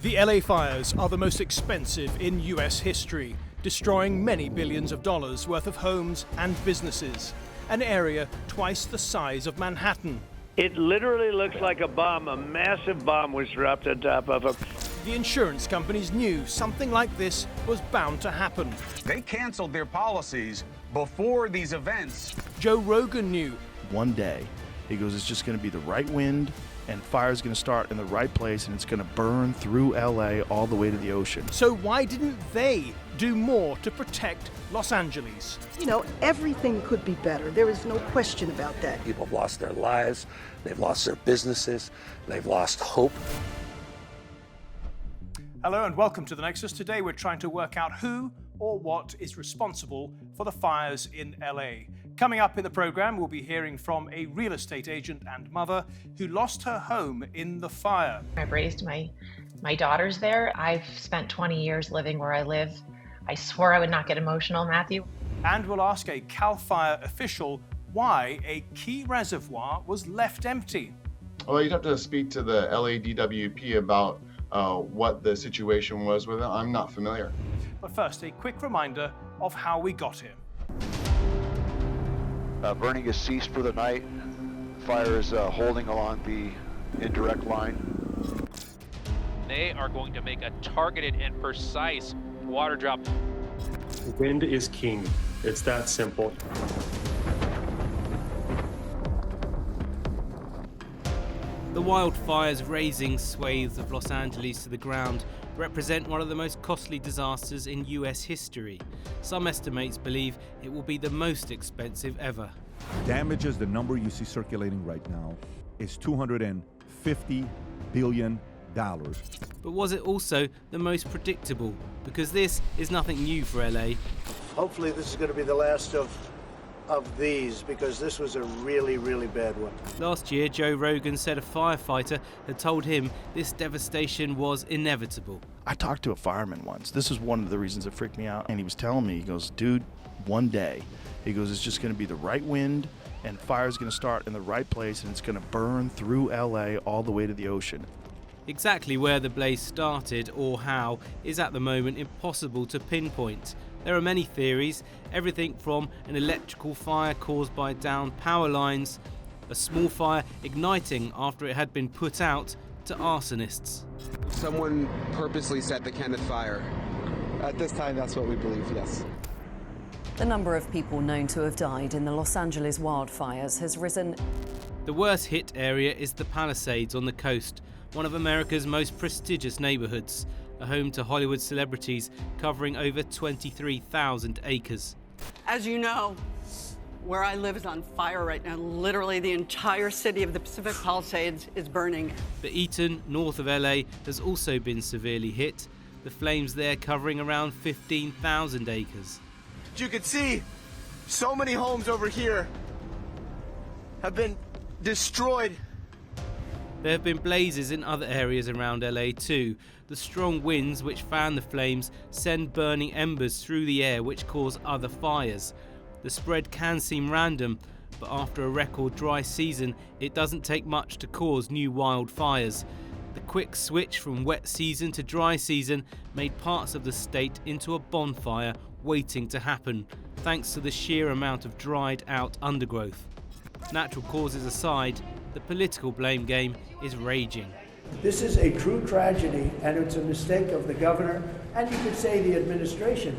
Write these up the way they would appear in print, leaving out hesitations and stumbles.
The LA fires are the most expensive in US history, destroying many billions of dollars worth of homes and businesses, an area twice the size of Manhattan. It literally looks like a bomb. A massive bomb was dropped on top of it. The insurance companies knew something like this was bound to happen. They canceled their policies before these events. Joe Rogan knew. One day, he goes, it's just going to be the right wind, and fire's going to start in the right place, and it's going to burn through LA all the way to the ocean. So why didn't they do more to protect Los Angeles? You know, everything could be better. There is no question about that. People have lost their lives, they've lost their businesses, they've lost hope. Hello and welcome to the Nexus. Today we're trying to work out who or what is responsible for the fires in LA. Coming up in the program, we'll be hearing from a real estate agent and mother who lost her home in the fire. I've raised my daughters there. I've spent 20 years living where I live. I swore I would not get emotional, Matthew. And we'll ask a CAL FIRE official why a key reservoir was left empty. Well, you'd have to speak to the LADWP about what the situation was with it. I'm not familiar. But first, a quick reminder of how we got here. Burning has ceased for the night. Fire is holding along the indirect line. They are going to make a targeted and precise water drop. Wind is king. It's that simple. The wildfires razing swathes of Los Angeles to the ground represent one of the most costly disasters in US history. Some estimates believe it will be the most expensive ever. Damages, the number you see circulating right now, is $250 billion. But was it also the most predictable? Because this is nothing new for LA. Hopefully this is going to be the last of these, because this was a really, really bad one. Last year, Joe Rogan said a firefighter had told him this devastation was inevitable. I talked to a fireman once. This is one of the reasons it freaked me out. And he was telling me, he goes, dude, one day, he goes, it's just going to be the right wind, and fire's going to start in the right place, and it's going to burn through LA all the way to the ocean. Exactly where the blaze started or how is at the moment impossible to pinpoint. There are many theories, everything from an electrical fire caused by downed power lines, a small fire igniting after it had been put out, to arsonists. Someone purposely set the Kenneth fire. At this time, that's what we believe, yes. The number of people known to have died in the Los Angeles wildfires has risen. The worst hit area is the Palisades on the coast, one of America's most prestigious neighborhoods, a home to Hollywood celebrities covering over 23,000 acres. As you know, where I live is on fire right now. Literally the entire city of the Pacific Palisades is burning. The Eaton, north of LA, has also been severely hit, the flames there covering around 15,000 acres. You can see so many homes over here have been destroyed. There have been blazes in other areas around LA too. The strong winds which fan the flames send burning embers through the air which cause other fires. The spread can seem random, but after a record dry season, it doesn't take much to cause new wildfires. The quick switch from wet season to dry season made parts of the state into a bonfire waiting to happen, thanks to the sheer amount of dried out undergrowth. Natural causes aside, the political blame game is raging. This is a true tragedy, and it's a mistake of the governor, and you could say the administration.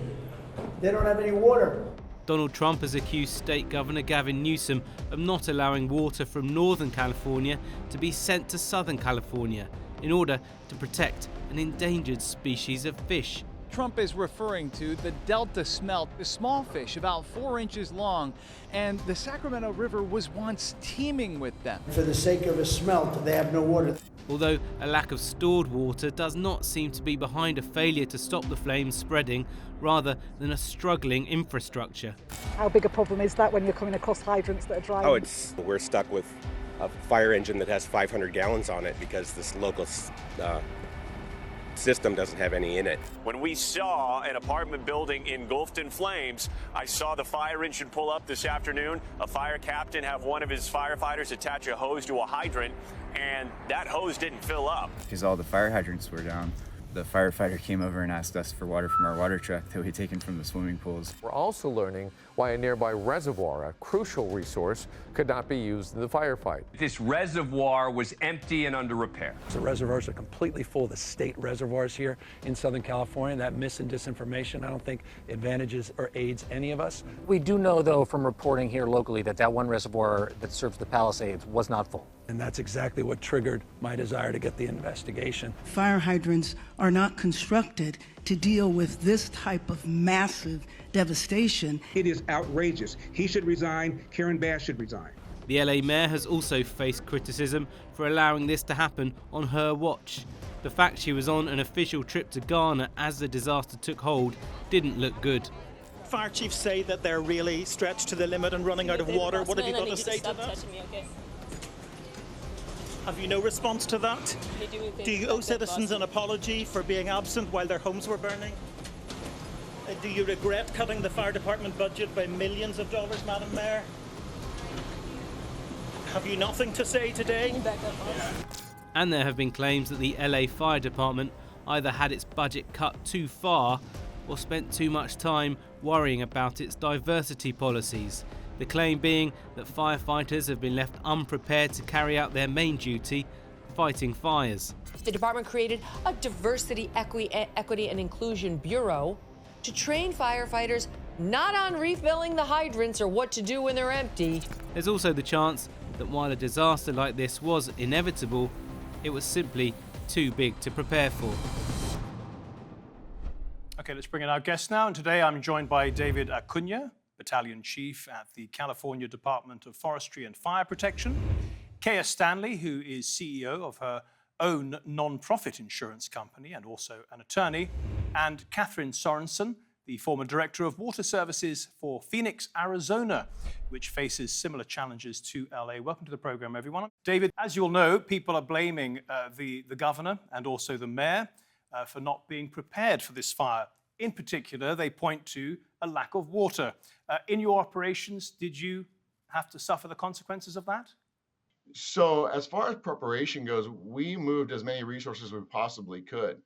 They don't have any water. Donald Trump has accused State Governor Gavin Newsom of not allowing water from Northern California to be sent to Southern California in order to protect an endangered species of fish. Trump is referring to the Delta smelt, a small fish about 4 inches long, and the Sacramento River was once teeming with them. For the sake of a smelt, they have no water. Although a lack of stored water does not seem to be behind a failure to stop the flames spreading, rather than a struggling infrastructure. How big a problem is that when you're coming across hydrants that are dry? We're stuck with a fire engine that has 500 gallons on it because this local system doesn't have any in it. When we saw an apartment building engulfed in flames, I saw the fire engine pull up this afternoon, a fire captain have one of his firefighters attach a hose to a hydrant, and that hose didn't fill up. Because all the fire hydrants were down. The firefighter came over and asked us for water from our water truck that we had taken from the swimming pools. We're also learning why a nearby reservoir, a crucial resource, could not be used in the firefight. This reservoir was empty and under repair. The reservoirs are completely full. The state reservoirs here in Southern California, that mis and disinformation, I don't think advantages or aids any of us. We do know, though, from reporting here locally that that one reservoir that serves the Palisades was not full. And that's exactly what triggered my desire to get the investigation. Fire hydrants are not constructed to deal with this type of massive devastation. It is outrageous. He should resign. Karen Bass should resign. The LA mayor has also faced criticism for allowing this to happen on her watch. The fact she was on an official trip to Ghana as the disaster took hold didn't look good. Fire chiefs say that they're really stretched to the limit and running out of water. What have you got to say to that? Have you no response to that? Do you owe citizens an apology for being absent while their homes were burning? Do you regret cutting the fire department budget by millions of dollars, Madam Mayor? Have you nothing to say today? And there have been claims that the LA Fire Department either had its budget cut too far or spent too much time worrying about its diversity policies. The claim being that firefighters have been left unprepared to carry out their main duty, fighting fires. The department created a Diversity, Equity and Inclusion Bureau to train firefighters not on refilling the hydrants or what to do when they're empty. There's also the chance that while a disaster like this was inevitable, it was simply too big to prepare for. Okay, let's bring in our guest now. And today I'm joined by David Acuna, Battalion Chief at the California Department of Forestry and Fire Protection, Kaya Stanley, who is CEO of her own non-profit insurance company and also an attorney, and Kathryn Sorensen, the former Director of Water Services for Phoenix, Arizona, which faces similar challenges to LA. Welcome to the program, everyone. David, as you'll know, people are blaming the governor and also the mayor for not being prepared for this fire. In particular, they point to a lack of water. In your operations, did you have to suffer the consequences of that? So as far as preparation goes, we moved as many resources as we possibly could.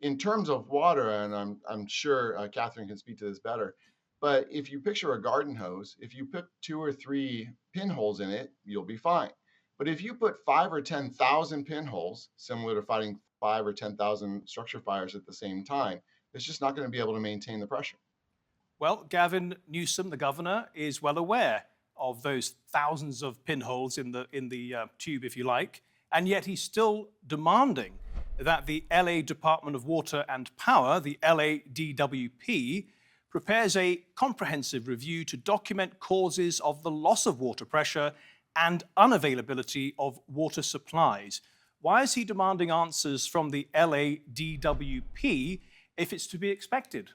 In terms of water, and I'm sure Kathryn can speak to this better, but if you picture a garden hose, if you put 2 or 3 pinholes in it, you'll be fine. But if you put 5 or 10,000 pinholes, similar to fighting 5 or 10,000 structure fires at the same time, it's just not going to be able to maintain the pressure. Well, Gavin Newsom, the governor, is well aware of those thousands of pinholes in the tube, if you like, and yet he's still demanding that the LA Department of Water and Power, the LADWP, prepares a comprehensive review to document causes of the loss of water pressure and unavailability of water supplies. Why is he demanding answers from the LADWP if it's to be expected?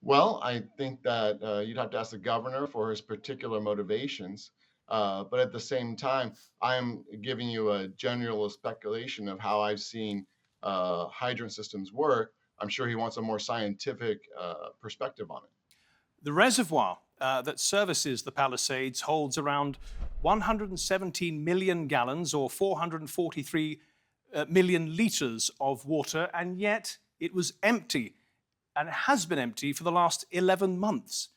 Well, I think that you'd have to ask the governor for his particular motivations. But at the same time, I'm giving you a general speculation of how I've seen hydrant systems work. I'm sure he wants a more scientific perspective on it. The reservoir that services the Palisades holds around 117 million gallons or 443 million liters of water, and yet it was empty, and it has been empty for the last 11 months.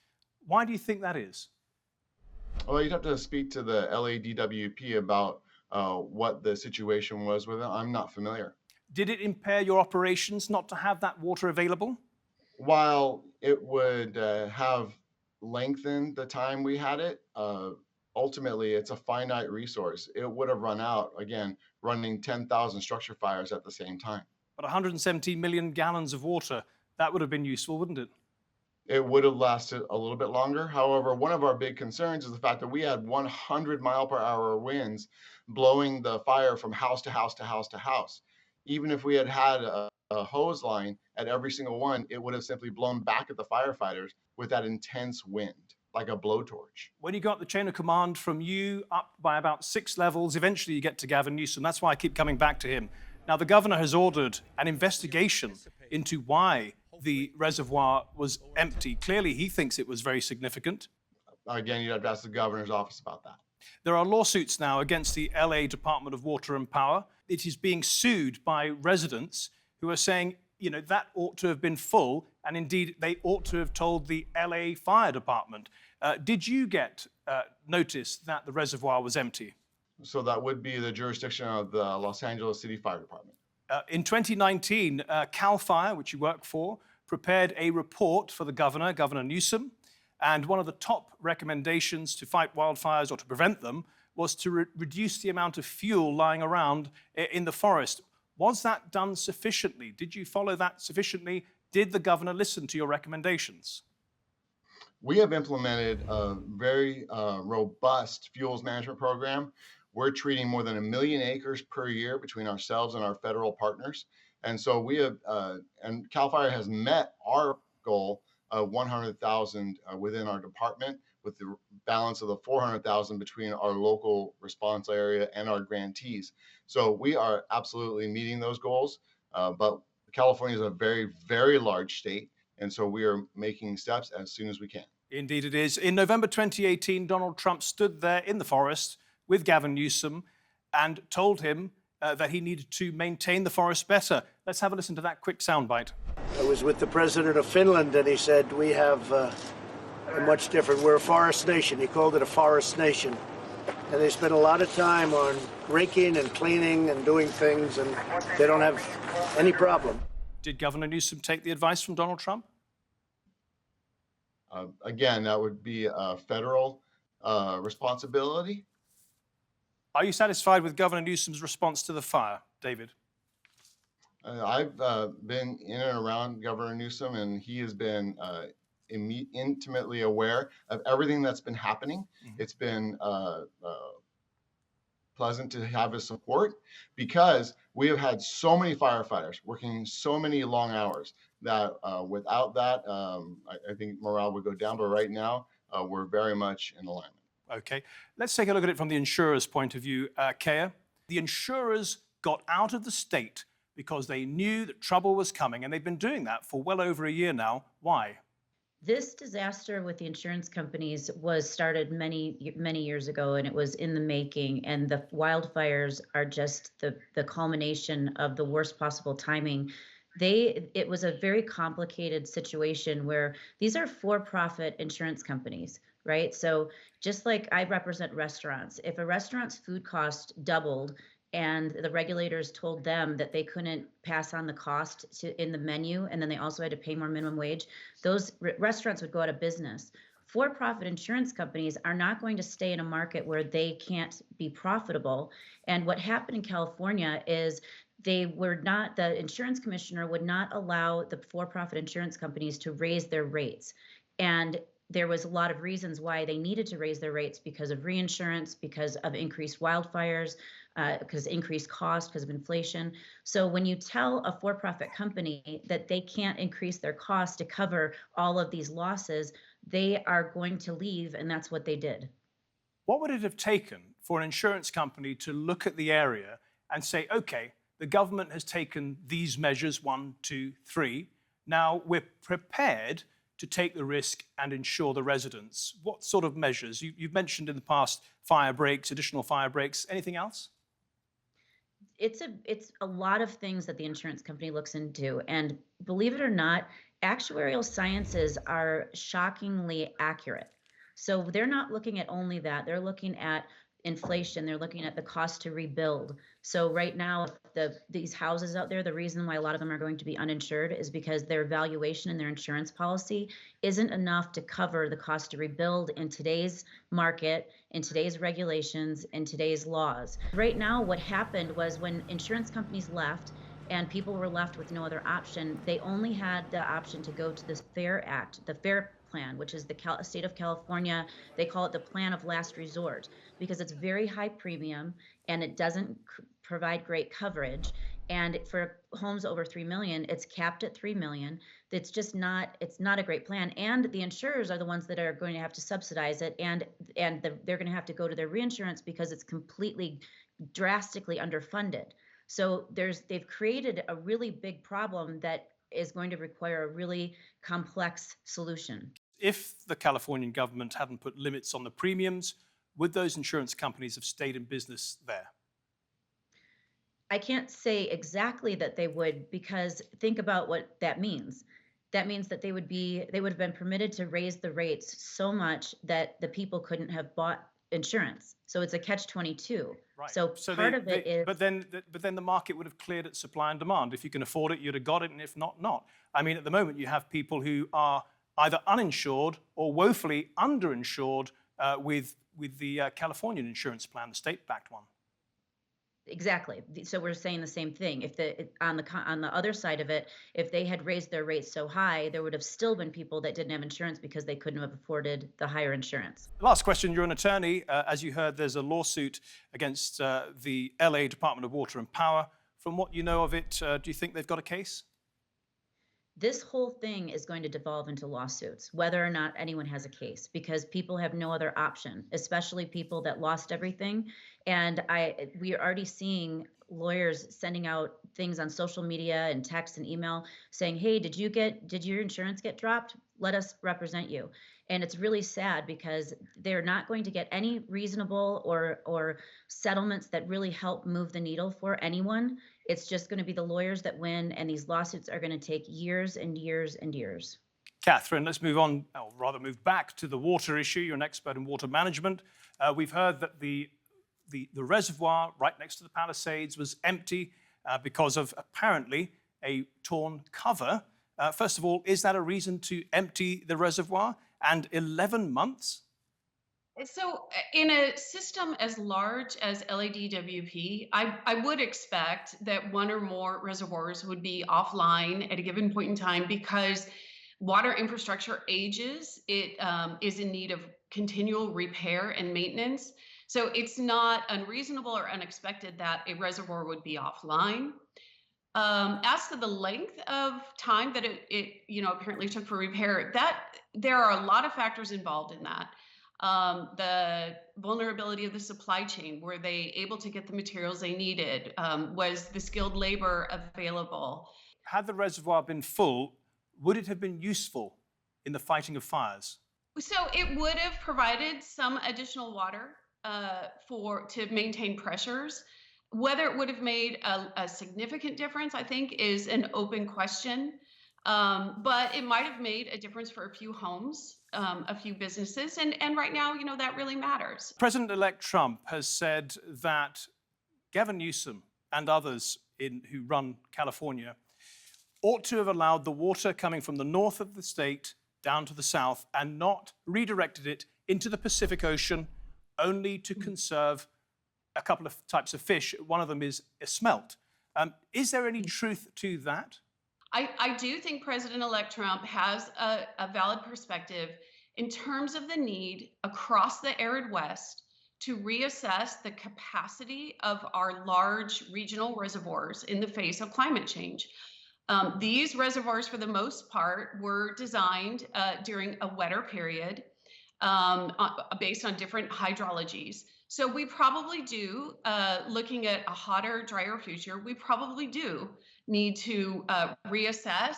Why do you think that is? Well, you'd have to speak to the LADWP about what the situation was with it. I'm not familiar. Did it impair your operations not to have that water available? While it would have lengthened the time we had it, ultimately it's a finite resource. It would have run out, again, running 10,000 structure fires at the same time. But 117 million gallons of water, that would have been useful, wouldn't it? It would have lasted a little bit longer. However, one of our big concerns is the fact that we had 100-mile-per-hour winds blowing the fire from house to house to house to house. Even if we had had a hose line at every single one, it would have simply blown back at the firefighters with that intense wind, like a blowtorch. When you got the chain of command from you up by about 6 levels, eventually you get to Gavin Newsom. That's why I keep coming back to him. Now, the governor has ordered an investigation into why the reservoir was empty. Clearly, he thinks it was very significant. Again, you'd have to ask the governor's office about that. There are lawsuits now against the LA Department of Water and Power. it is being sued by residents who are saying, you know, that ought to have been full, and indeed they ought to have told the LA Fire Department. Did you get notice that the reservoir was empty? So that would be the jurisdiction of the Los Angeles City Fire Department. In 2019, CAL FIRE, which you work for, prepared a report for the governor, Governor Newsom, and one of the top recommendations to fight wildfires or to prevent them was to reduce the amount of fuel lying around in the forest. Was that done sufficiently? Did you follow that sufficiently? Did the governor listen to your recommendations? We have implemented a very robust fuels management program. We're treating more than 1 million acres per year between ourselves and our federal partners. And so we have, and CAL FIRE has met our goal of 100,000 within our department, with the balance of the 400,000 between our local response area and our grantees. So we are absolutely meeting those goals, but California is a very, very large state, and so we are making steps as soon as we can. Indeed it is. In November 2018, Donald Trump stood there in the forest with Gavin Newsom and told him that he needed to maintain the forest better. Let's have a listen to that quick soundbite. I was with the president of Finland, and he said, we have a much different, we're a forest nation. He called it a forest nation. And they spend a lot of time on raking and cleaning and doing things, and they don't have any problem. Did Governor Newsom take the advice from Donald Trump? Again, that would be a federal responsibility. Are you satisfied with Governor Newsom's response to the fire, David? I've been in and around Governor Newsom, and he has been intimately aware of everything that's been happening. It's been pleasant to have his support, because we have had so many firefighters working so many long hours that without that, I think morale would go down. But right now, we're very much in alignment. Okay, let's take a look at it from the insurer's point of view, Kaya. The insurers got out of the state because they knew that trouble was coming, and they've been doing that for well over a year now. Why? This disaster with the insurance companies was started many years ago, and it was in the making. And the wildfires are just the culmination of the worst possible timing. It was a very complicated situation where these are for-profit insurance companies, right? So just like I represent restaurants, if a restaurant's food cost doubled and the regulators told them that they couldn't pass on the cost in the menu, and then they also had to pay more minimum wage, those restaurants would go out of business. For-profit insurance companies are not going to stay in a market where they can't be profitable. And what happened in California is the insurance commissioner would not allow the for-profit insurance companies to raise their rates. And there was a lot of reasons why they needed to raise their rates, because of reinsurance, because of increased wildfires, because increased cost, because of inflation. So when you tell a for-profit company that they can't increase their costs to cover all of these losses, they are going to leave, and that's what they did. What would it have taken for an insurance company to look at the area and say, okay, the government has taken these measures, 1, 2, 3. Now we're prepared to take the risk and insure the residents? What sort of measures? You've mentioned in the past fire breaks, additional fire breaks. Anything else? It's a lot of things that the insurance company looks into. And believe it or not, actuarial sciences are shockingly accurate. So they're not looking at only that. They're looking at inflation. They're looking at the cost to rebuild. So right now, these houses out there, the reason why a lot of them are going to be uninsured is because their valuation and their insurance policy isn't enough to cover the cost to rebuild in today's market, in today's regulations, in today's laws. Right now, what happened was when insurance companies left and people were left with no other option, they only had the option to go to this FAIR Act, the FAIR Plan, which is the state of California. They call it the plan of last resort, because it's very high premium and it doesn't provide great coverage. And for homes over 3 million, it's capped at 3 million. It's just not, it's not a great plan. And the insurers are the ones that are going to have to subsidize it, and they're going to have to go to their reinsurance because it's completely drastically underfunded. So they've created a really big problem that is going to require a really complex solution. If the Californian government hadn't put limits on the premiums, would those insurance companies have stayed in business there? I can't say exactly that they would, because think about what that means. That means that they would have been permitted to raise the rates so much that the people couldn't have bought insurance. So it's a catch-22. Right. So part of it is. But then the market would have cleared at supply and demand. If you can afford it, you'd have got it, and if not, not. I mean, at the moment, you have people who are either uninsured or woefully underinsured with the Californian insurance plan, the state-backed one. Exactly. So we're saying the same thing. If on the other side of it, if they had raised their rates so high, there would have still been people that didn't have insurance because they couldn't have afforded the higher insurance. Last question. You're an attorney. As you heard, there's a lawsuit against the LA Department of Water and Power. From what you know of it, do you think they've got a case? This whole thing is going to devolve into lawsuits, whether or not anyone has a case, because people have no other option, especially people that lost everything. And we are already seeing lawyers sending out things on social media and text and email saying, hey, did your insurance get dropped? Let us represent you. And it's really sad because they're not going to get any reasonable or settlements that really help move the needle for anyone. It's just going to be the lawyers that win, and these lawsuits are going to take years and years and years. Kathryn, let's move on, or rather move back to the water issue. You're an expert in water management. We've heard that the reservoir right next to the Palisades was empty because of apparently a torn cover. First of all, is that a reason to empty the reservoir? And 11 months? So in a system as large as LADWP, I would expect that one or more reservoirs would be offline at a given point in time because water infrastructure ages. It is in need of continual repair and maintenance. So it's not unreasonable or unexpected that a reservoir would be offline. As to the length of time that it apparently took for repair, there are a lot of factors involved in that. The vulnerability of the supply chain. Were they able to get the materials they needed? Was the skilled labor available? Had the reservoir been full, would it have been useful in the fighting of fires? So it would have provided some additional water to maintain pressures. Whether it would have made a significant difference, I think, is an open question. But it might have made a difference for a few homes, a few businesses. And right now, that really matters. President-elect Trump has said that Gavin Newsom and others who run California ought to have allowed the water coming from the north of the state down to the south and not redirected it into the Pacific Ocean only to conserve a couple of types of fish. One of them is a smelt. Is there any truth to that? I do think President-elect Trump has a valid perspective in terms of the need across the arid West to reassess the capacity of our large regional reservoirs in the face of climate change. These reservoirs, for the most part, were designed during a wetter period based on different hydrologies. So we probably do, looking at a hotter, drier future, we probably do need to reassess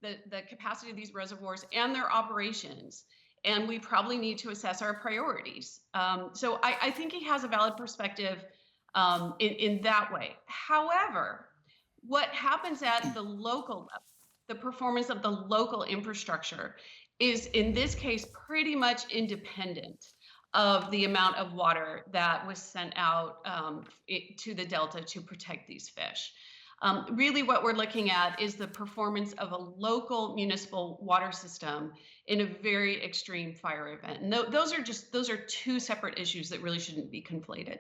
the capacity of these reservoirs and their operations. And we probably need to assess our priorities. So I think he has a valid perspective in that way. However, what happens at the local level, the performance of the local infrastructure, is in this case pretty much independent of the amount of water that was sent out to the Delta to protect these fish. Really what we're looking at is the performance of a local municipal water system in a very extreme fire event. And those are two separate issues that really shouldn't be conflated.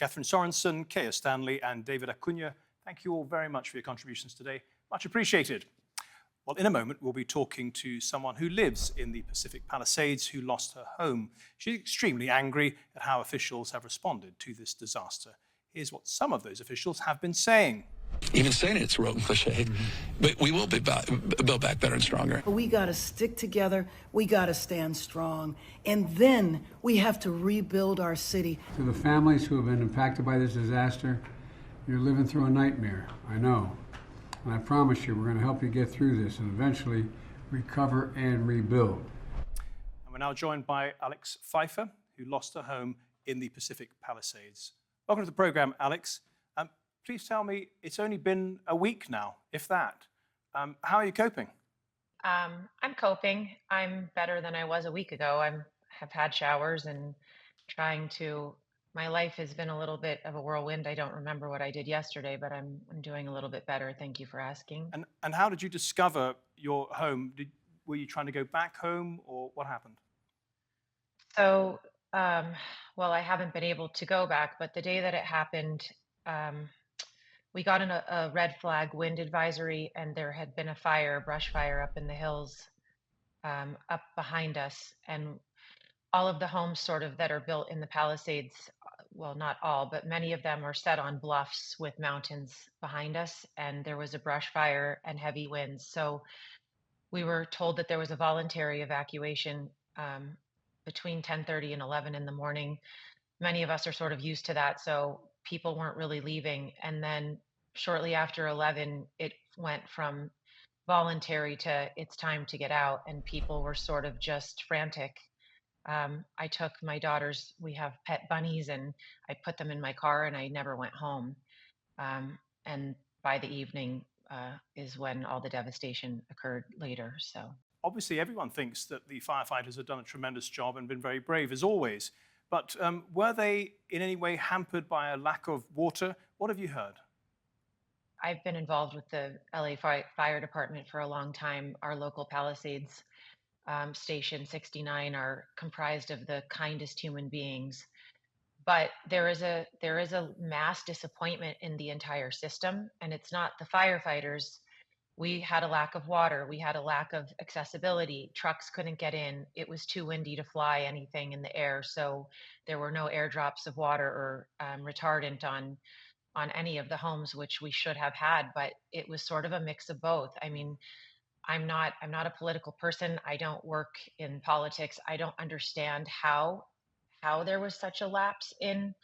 Kathryn Sorensen, Kaya Stanley, and David Acuna, thank you all very much for your contributions today. Much appreciated. Well, in a moment, we'll be talking to someone who lives in the Pacific Palisades who lost her home. She's extremely angry at how officials have responded to this disaster. Here's what some of those officials have been saying. Even saying it's a rote cliche, but we will be built back better and stronger. We got to stick together. We got to stand strong. And then we have to rebuild our city. To the families who have been impacted by this disaster, you're living through a nightmare, I know. And I promise you, we're going to help you get through this and eventually recover and rebuild. And we're now joined by Alex Pfeifer, who lost her home in the Pacific Palisades. Welcome to the program, Alex. Please tell me, it's only been a week now, if that. How are you coping? I'm coping. I'm better than I was a week ago. Have had showers and trying to. My life has been a little bit of a whirlwind. I don't remember what I did yesterday, but I'm doing a little bit better. Thank you for asking. And how did you discover your home? Were you trying to go back home, or what happened? So, well, I haven't been able to go back, but the day that it happened, we got a red flag wind advisory, and there had been a brush fire up in the hills, up behind us, and all of the homes sort of that are built in the Palisades, well, not all, but many of them are set on bluffs with mountains behind us, and there was a brush fire and heavy winds. So we were told that there was a voluntary evacuation between 10:30 and 11 in the morning. Many of us are sort of used to that, so people weren't really leaving. And then shortly after 11, it went from voluntary to it's time to get out, and people were sort of just frantic. I took my daughters, we have pet bunnies, and I put them in my car and I never went home. And by the evening is when all the devastation occurred later. So obviously everyone thinks that the firefighters have done a tremendous job and been very brave as always. But were they in any way hampered by a lack of water? What have you heard? I've been involved with the LA Fire Department for a long time. Our local Palisades Station 69 are comprised of the kindest human beings. But there is a mass disappointment in the entire system, and it's not the firefighters. We had a lack of water. We had a lack of accessibility. Trucks couldn't get in. It was too windy to fly anything in the air, so there were no airdrops of water or retardant on any of the homes, which we should have had. But it was sort of a mix of both. I mean, I'm not a political person. I don't work in politics. I don't understand how there was such a lapse in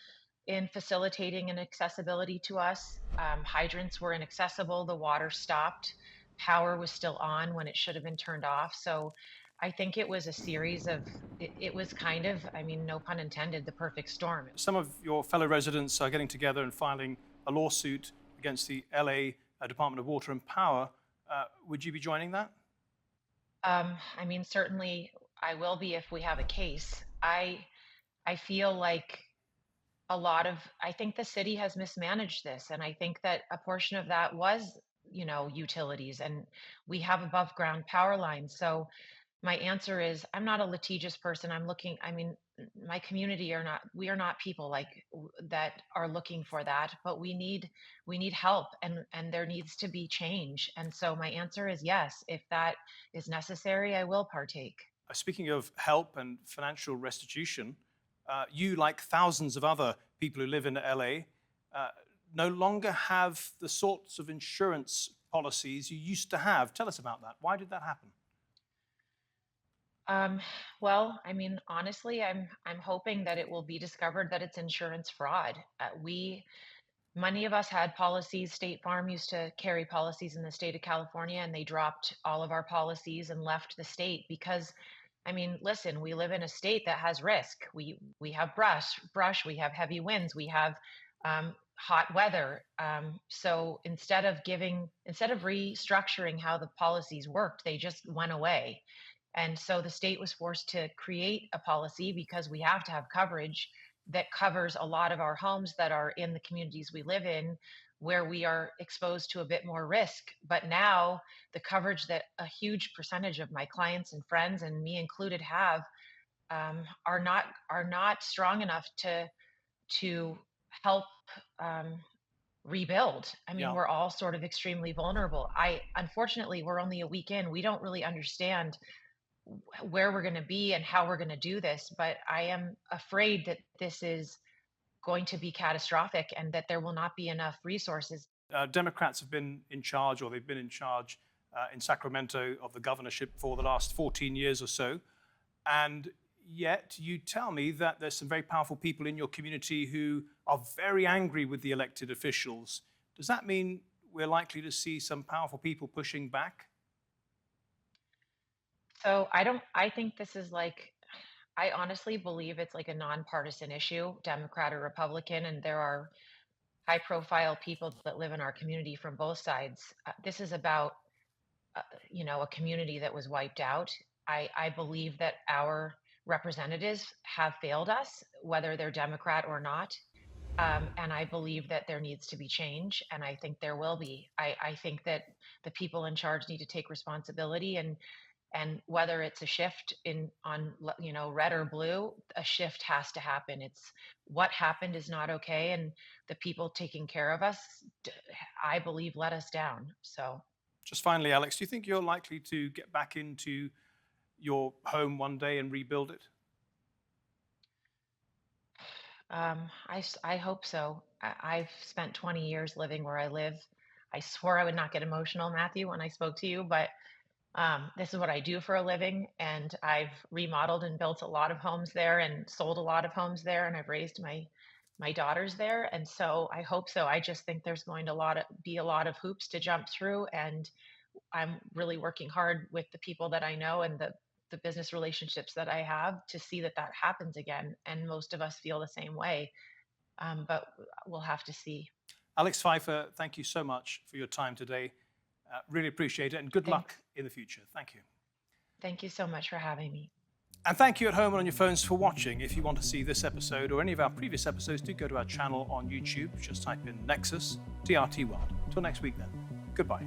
facilitating an accessibility to us. Hydrants were inaccessible. The water stopped. Power was still on when it should have been turned off. So I think it was a series of, it was kind of, I mean, no pun intended, the perfect storm. Some of your fellow residents are getting together and filing a lawsuit against the LA Department of Water and Power. Would you be joining that? I mean, certainly I will be if we have a case. I feel like I think the city has mismanaged this. And I think that a portion of that was, utilities, and we have above ground power lines. So my answer is, I'm not a litigious person. My community we are not people that are looking for that, but we need help, and there needs to be change. And so my answer is yes, if that is necessary, I will partake. Speaking of help and financial restitution, you, like thousands of other people who live in LA, no longer have the sorts of insurance policies you used to have. Tell us about that. Why did that happen? Well, I mean, honestly, I'm hoping that it will be discovered that it's insurance fraud. Many of us had policies. State Farm used to carry policies in the state of California, and they dropped all of our policies and left the state because, I mean, listen, we live in a state that has risk. We have brush, we have heavy winds, we have hot weather. So instead of restructuring how the policies worked, they just went away. And so the state was forced to create a policy because we have to have coverage that covers a lot of our homes that are in the communities we live in, where we are exposed to a bit more risk. But now the coverage that a huge percentage of my clients and friends, and me included, have are not strong enough to help rebuild. I mean, We're all sort of extremely vulnerable. Unfortunately, we're only a week in. We don't really understand where we're going to be and how we're going to do this, but I am afraid that this is going to be catastrophic and that there will not be enough resources. Democrats have been in charge, or they've been in charge in Sacramento of the governorship for the last 14 years or so, and yet you tell me that there's some very powerful people in your community who are very angry with the elected officials. Does that mean we're likely to see some powerful people pushing back? So I think this is I honestly believe it's like a nonpartisan issue, Democrat or Republican, and there are high-profile people that live in our community from both sides. This is about, a community that was wiped out. I believe that our representatives have failed us, whether they're Democrat or not. And I believe that there needs to be change, and I think there will be. I think that the people in charge need to take responsibility, and whether it's a shift on red or blue, a shift has to happen. It's what happened is not okay, and the people taking care of us, I believe, let us down. So, just finally, Alex, do you think you're likely to get back into your home one day and rebuild it? I hope so. I've spent 20 years living where I live. I swore I would not get emotional, Matthew, when I spoke to you, but this is what I do for a living, and I've remodeled and built a lot of homes there and sold a lot of homes there, and I've raised my daughters there, and so I hope so. I just think there's going to be a lot of hoops to jump through, and I'm really working hard with the people that I know and the business relationships that I have to see that happens again. And most of us feel the same way, but we'll have to see. Alex Pfeifer, thank you so much for your time today. Really appreciate it, and good luck in the future. Thank you. Thank you so much for having me. And thank you at home and on your phones for watching. If you want to see this episode or any of our previous episodes, do go to our channel on YouTube. Just type in Nexus, TRT World. Till next week then. Goodbye.